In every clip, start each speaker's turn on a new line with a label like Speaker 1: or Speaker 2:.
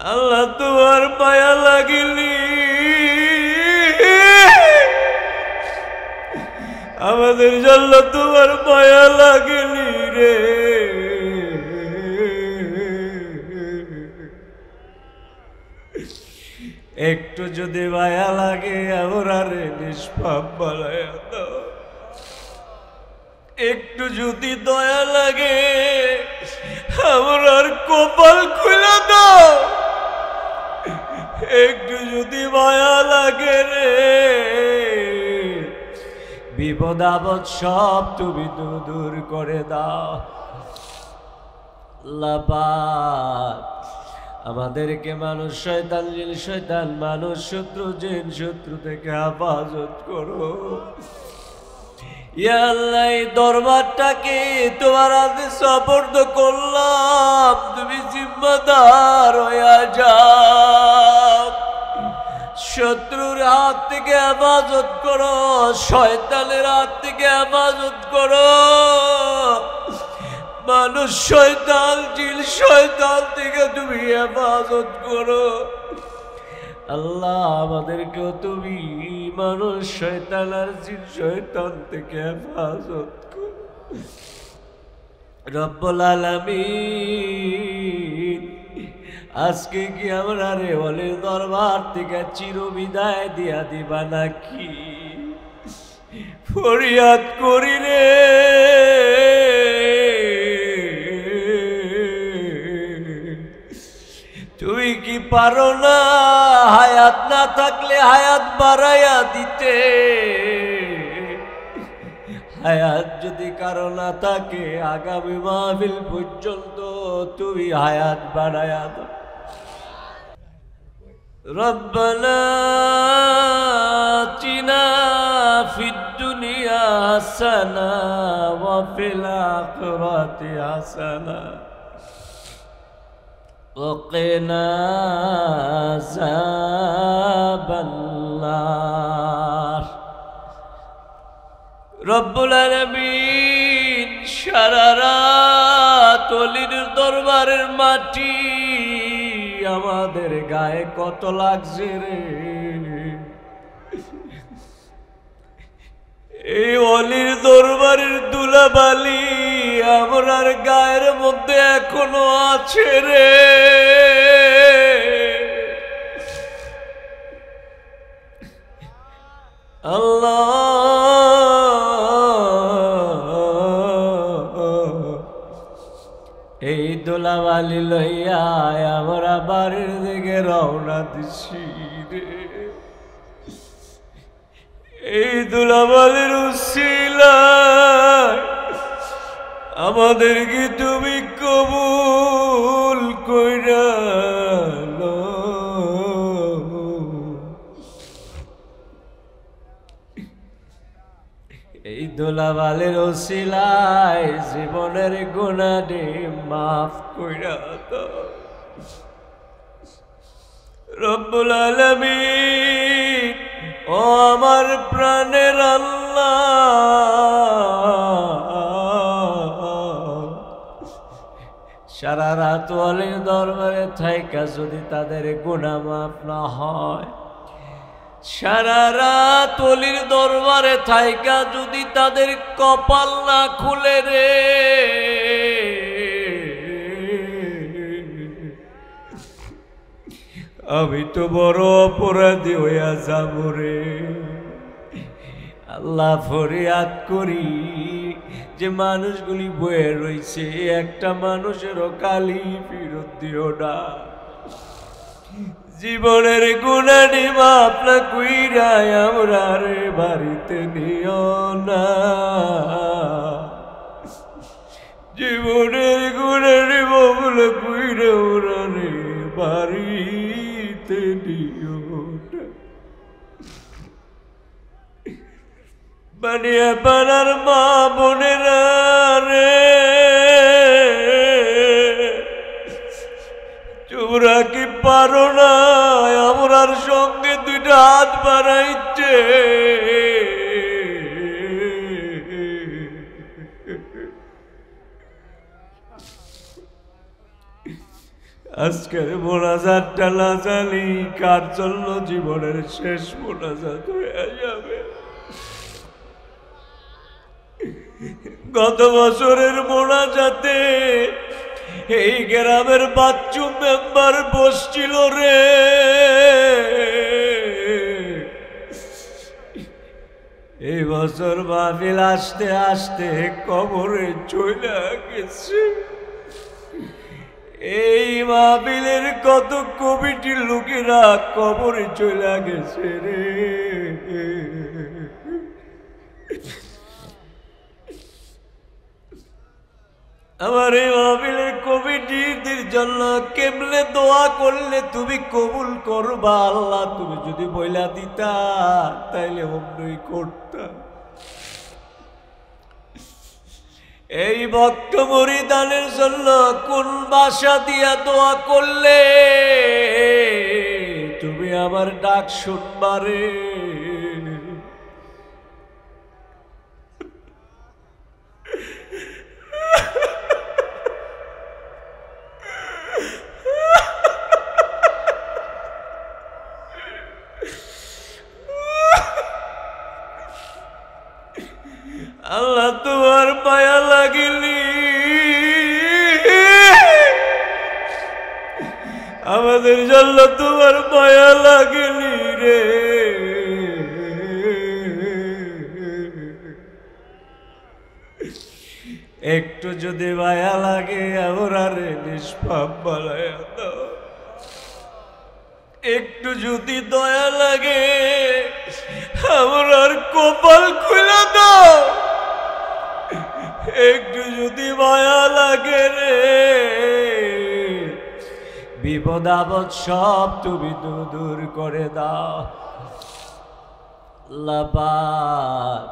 Speaker 1: আল্লাহ তোমার মায়া লাগিলি আমাদের জন্য তোমার মায়া লাগিলি রে একটু যদি মায়া লাগে আমরা রে নিষ্পাপ বানায়া দাও একটু যদি দয়া লাগে আমরার কপাল খুলে দাও একটু যদি মায়া লাগে রে বিপদ আপদ সব তুমি দূর করে দাও আল্লাহ পাক আমাদেরকে মানুষ শয়তান জিন শয়তান মানুষ শত্রু জিন শত্রু থেকে হেফাজত করো ইয়া আল্লাহ এই দরবারটাকে তোমার হাতে সুপর্দ করলাম তুমি জিম্মাদার হয়ে যাও শত্রুর হাত থেকে হেফাজত করো শয়তানের হাত থেকে হেফাজত করো মানুষ শয়তান জিন শয়তান থেকে তুমি হেফাজত করো আল্লাহ আমাদেরকেও তুমি মানুষ শয়তান আর জিন শয়তান থেকে হেফাজত করো রব্বুল আলামিন আজকে কি আমরা রে ওলির দরবার থেকে চিরবিদায় দিয়া দিবা নাকি ফরিয়াদ করি রে তুমি কি পারো না হায়াত না থাকলে হায়াত বাড়াইয়া দিতে হায়াত যদি কারো না থাকে আগামী মাহফিল পর্যন্ত তুমি হায়াত বাড়াইয়া দাও রব্বানা আতিনা ফিদ দুনিয়া হাসানা ওয়া ফিল আখিরাতি হাসানা وقنا عذاب النار রব্বুল আলামিন সারা রাত ওলির দরবারের মাটি আমাদের গায়ে কত লাগছে রে এই ওলির দরবারের দুলাবালি আমরার গায়ের মধ্যে এখনো আছে রে আল্লাহ এই দুলাবালি লইয়া আমরা বাড়ির দিকে রওনা দিছি রে এই দুলাবালির উসিলায় আমাদেরকে তুমি কবুল কইরা এই দুলাবালির উসিলায় জীবনের গুনাহে মাফ কইরা দাও রব্বুল আলামিন ও আমার প্রাণের আল্লাহ সারা রাত ওলির দরবারে থাইকা যদি তাদের গুনাহ মাফ না হয় সারা রাত ওলির দরবারে থাইকা যদি তাদের কপাল না খুলে রে আমি তো বড় অপরাধী হইয়া যাব রে আল্লাহ ফরিয়াদ করি যে মানুষগুলি বয়ে রয়েছে একটা মানুষেরও কালি ফিরত দিও না জীবনের গুনানি মাপ না কইরা আমরা রে বাড়িতে নিও না জীবনের গুনানি মাপ না কইরা ওরা রে বাড়িতে নিও না বানিয়া পাড়ার মা বোনেরা রে তোমরা কি পারো না আমরার সঙ্গে দুইটা হাত বাড়াইতে আজকের মোনাজাতটা না জানি কার জন্য জীবনের শেষ মোনাজাত হয়ে যাবে। গত বছরের মোনাজাতে এই গ্রামের বাচ্চু মেম্বার বসছিল রে, এই বছর মাহফিল আসতে আসতে কবরে চলে গেছে। এই মাহফিলের কত কমিটির লোকেরা কবরে চলে গেছে রে। আমার এই মাহফিলের কমিটিদের জন্য কেমনে দোয়া করলে তুমি কবুল করবা আল্লাহ, তুমি যদি বইলা দিতা তাইলে অমনই করতাম। এই ভক্ত মুরিদানের জন্য কোন ভাষা দিয়া দোয়া করলে তুমি আমার ডাক শুনবারে? আল্লাহ তোমার মায়া লাগিলি, আমাদের জন্য তোমার মায়া লাগিলি রে। একটু যদি মায়া লাগে আমরা রে নিষ্পাপ বানায়া দাও, একটু যদি দয়া লাগে আমরার কপাল খুলে দাও, একটু যদি মায়া লাগে রে বিপদ আপদ সব তুমি দূর করে দাও। আল্লাহ পাক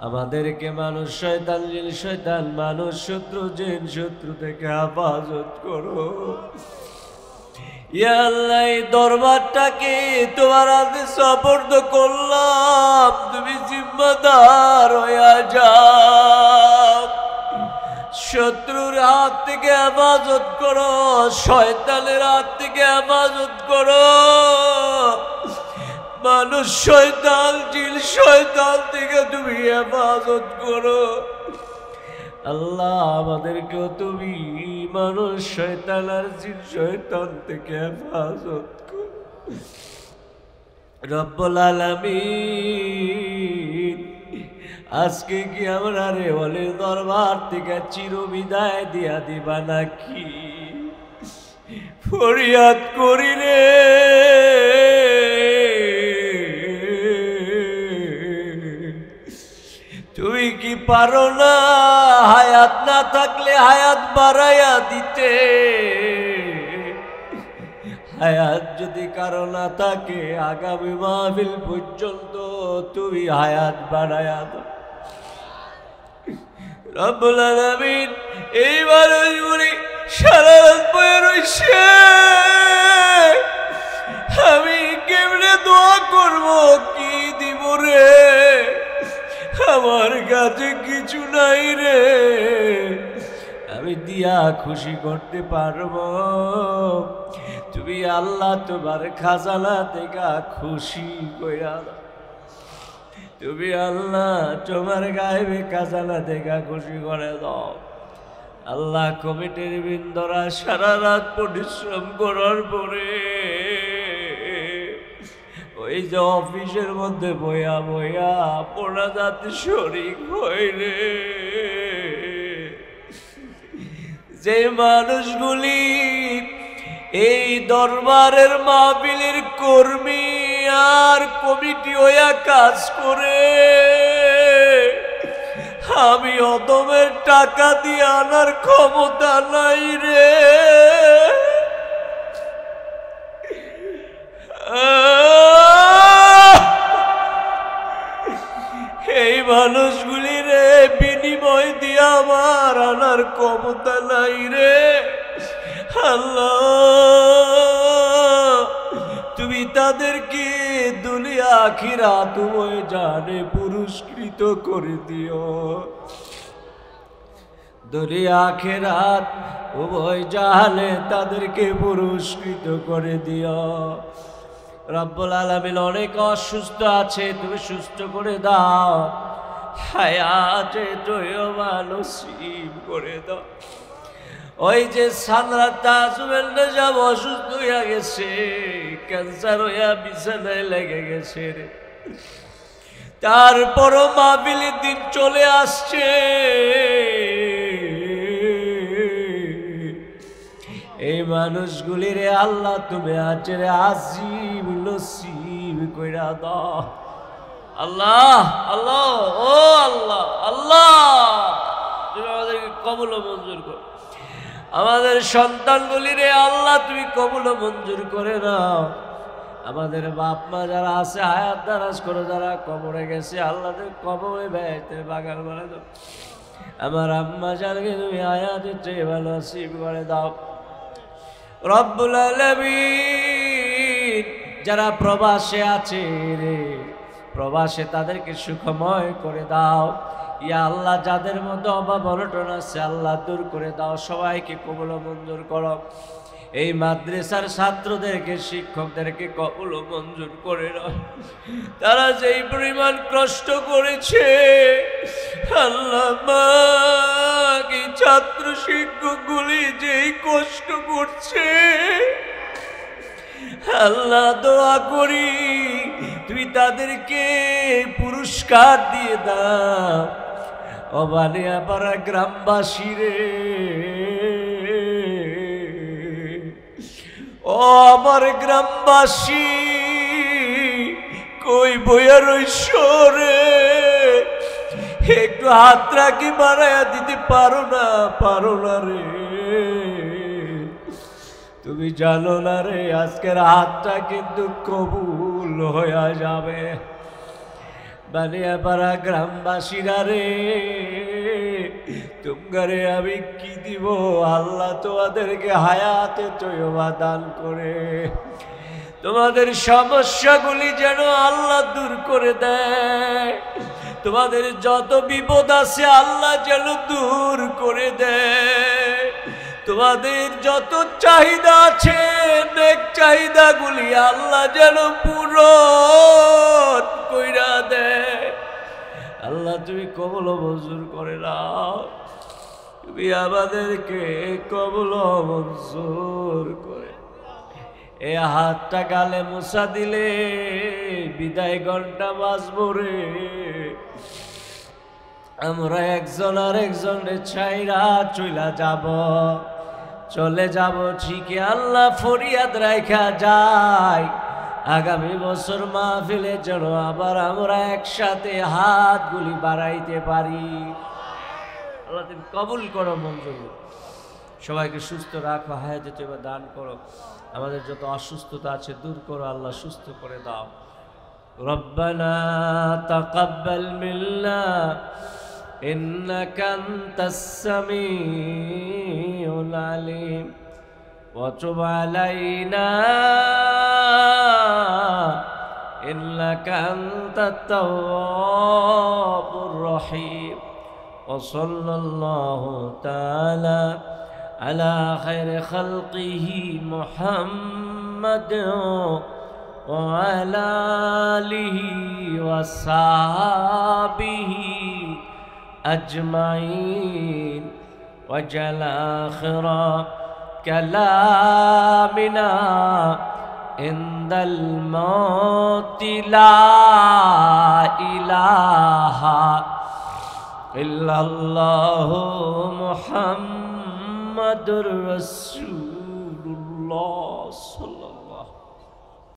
Speaker 1: আমাদেরকে মানুষ শয়তান জিন শয়তান মানুষ শত্রু জিন শত্রু থেকে হেফাজত করো। ইয়া আল্লাহ এই দরবারটাকে তোমার হাতে সুপর্দ করলাম, তুমি জিম্মাদার হইয়া যাও। শত্রুর হাত থেকে হেফাজত করো, শয়তানের হাত থেকে হেফাজত করো, মানুষ শয়তান জিন শয়তান থেকে তুমি হেফাজত করো। আল্লাহ আমাদেরকেও তুমি মানুষ শয়তান আর জিন শয়তান থেকে হেফাজত করো। রব্বুল আলামিন আজকে কি আমরা রে ওলির দরবার থেকে চিরবিদায় দিয়া দিবা নাকি? ফরিয়াদ করি রে, তুমি কি পারো না হায়াত না থাকলে হায়াত বাড়াইয়া দিতে? হায়াত যদি কারো না থাকে আগামী মাহফিল পর্যন্ত তুমি হায়াত বাড়াইয়া দাও। রব্বুল আলামিন এইবার ওই সারা রাত বয়ে রইছে, আমি কেমনে দোয়া করব, কি দিব রে? আমার কাছে কিছু নাই রে, আমি দিয়া খুশি করতে পারবো? তুমি আল্লাহ তোমার খাজানা থেকে খুশি কইরা দাও, তুমি আল্লাহ তোমার গায়েবে খাজানা থেকে খুশি করে দাও। আল্লাহ কমিটির বৃন্দরা সারা রাত পরিশ্রম করার পরে ওই যে অফিসের মধ্যে বইয়া বইয়া মোনাজাত শরীক হইলে যে মানুষগুলি এই দরবারের মাহফিলের কর্মী আর কমিটি হইয়া কাজ করে, আমি অদমের টাকা দিয়ে আনার ক্ষমতা নাই রে। এই মানুষগুলি রে বিনিময় দিয়ে আমার আনার ক্ষমতা নাই রে। আল্লাহ তুমি তাদেরকে দুনিয়া আখিরাত উভয় জানে পুরস্কৃত করে দিও। দুনিয়া আখিরাত উভয় জাহানে তাদেরকে পুরস্কৃত করে দিও। রব্বুল আলামিন অনেক অসুস্থ আছে, তুমি সুস্থ করে দাও, হায়াতে তৈয়বা নসিব করে দাও। ওই যে সানরা তাজমেল নেজাম অসুস্থ হইয়া গেছে, ক্যান্সার হইয়া বিছানায় লেগে গেছে রে, তারপরও মাহফিলের দিন চলে আসছে। এই মানুষগুলি রে আল্লাহ তুমি আজরে আজিব নসিব কইরা দাও। আল্লাহ আল্লাহ ও আল্লাহ আল্লাহ, তুমি আমাদেরকে কবুল ও মঞ্জুর করো। আমাদের সন্তানগুলি রে আল্লাহ তুমি কবুল ও মঞ্জুর করে নাও। আমাদের বাপ মা যারা আছে হায়াত দারাজ করো, যারা কবরে গেছে আল্লাহ তুমি কবরে বেহেশতের বাগান করে দাও। আমার আম্মা জানকে তুমি হায়াতের চেয়ে ভালো নসিব করে দাও। রব্বুল আলামিন যারা প্রবাসে আছে রে, প্রবাসে তাদেরকে সুখময় করে দাও। ইয়া আল্লাহ যাদের মধ্যে অভাব অনটন আছে আল্লাহ দূর করে দাও, সবাইকে কবুল ও মঞ্জুর করো। এই মাদ্রাসার ছাত্রদেরকে শিক্ষকদেরকে কবুল ও মঞ্জুর করে নাও। তারা যেই পরিমাণ কষ্ট করেছে আল্লাহ পাক, এই ছাত্র শিক্ষকগুলি যেই কষ্ট করছে আল্লাহ দোয়া করি তুমি তাদেরকে পুরস্কার দিয়ে দাও। অবানিয়াপাড়া গ্রামবাসী রে, ও আমার গ্রামবাসী কই বইয়া রইছ রে, একটু হাত রাখি বাড়াইয়া দিতে পারো না রে? তুমি জানো না রে আজকের হাতটা কিন্তু কবুল হয়ে যাবে। বানিয়াপাড়া গ্রামবাসীরা রে, তোমারে আমি কি দিব? আল্লাহ তোমাদেরকে হায়াতে তৈয়বা দান করে তোমাদের সমস্যাগুলি যেন আল্লাহ দূর করে দেয়। তোমাদের যত বিপদ আছে আল্লাহ যেন দূর করে দেয়। তোমাদের যত চাহিদা আছে নেক চাহিদাগুলি আল্লাহ যেন পূরণ কইরা দেয়। আল্লাহ তুমি কবুল ও মঞ্জুর করে নাও, তুমি আমাদেরকে কবুল ও মঞ্জুর করে। এ হাতটা গালে মুছা দিলে বিদায় ঘন্টা বাজবো রে। আমরা একজন আর একজনের ছাইরা চলে যাব ঠিকই, আল্লাহ ফরিয়াদ রাখা যায় আগামী বছর মাহফিলে যেন আবার আমরা একসাথে হাতগুলি বাড়াইতে পারি। আল্লাহ তুমি কবুল করো, মঞ্জুর সবাইকে সুস্থ রাখো, হায়াতে তৈয়বা দান করো। আমাদের যত অসুস্থতা আছে দূর করো, আল্লাহ সুস্থ করে দাও। রব্বানা তাকাব্বাল মিন্না ইন্নাকা আনতাস সামিউল আলিম ওয়া তুব আলাইনা ইন্নাকা আনতাত তাওয়াবুর রহিম। ওয়া সাল্লাল্লাহু তাআলা আলা খায়রি খালকিহি মুহাম্মাদিন ওয়া আলা আলিহি ওয়া সাহবিহি أجمعين وجل آخر كلامنا عند الموت لا إله إلا الله محمد رسول الله صلى الله عليه وسلم।